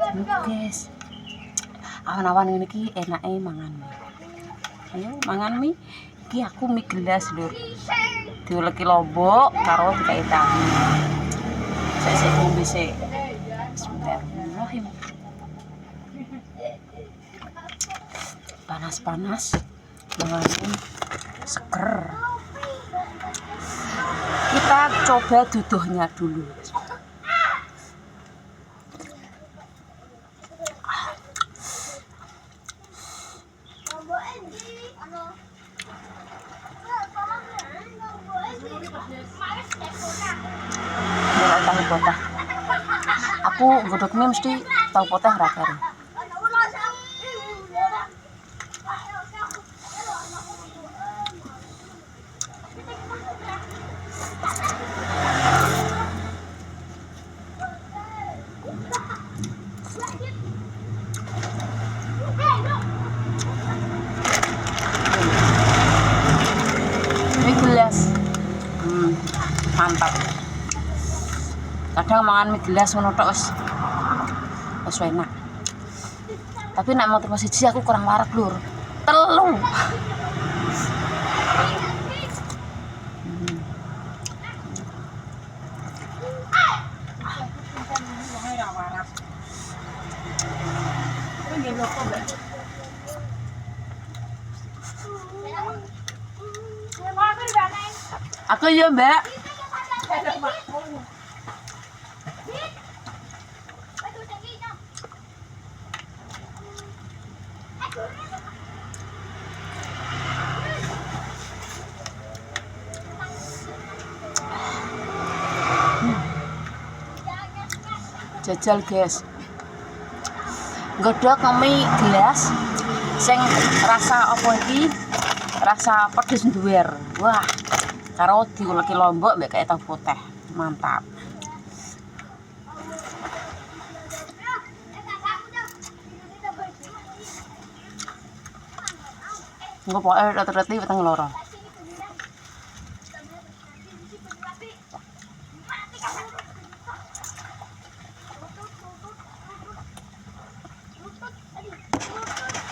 Guys, awan-awan ngene iki enake mangan mie. Ayo mangan mie. Iki aku mie gelas lur. Dioleki lombok karo dikai tahu. Sik ngombe sik. Bismillahirrahmanirrahim. Panas-panas. Mangan seger. Kita coba duduhnya dulu. Tahu potah. Aku godhog mie mesti tahu potah ra karo. Mie gelas. Mantap. Kadang mangan mie gelas ngono tok wis enak. Tapi nek motor siji aku kurang warak lur. Telu. Aku ya, Mbak. Jajal guys, godhog mie gelas sing rasa apa iki, rasa pedes duwer. Wah, karo diuleki lombok mbek kayak tahu poteh, mantap. Engko pokoke reti-reti weteng loro.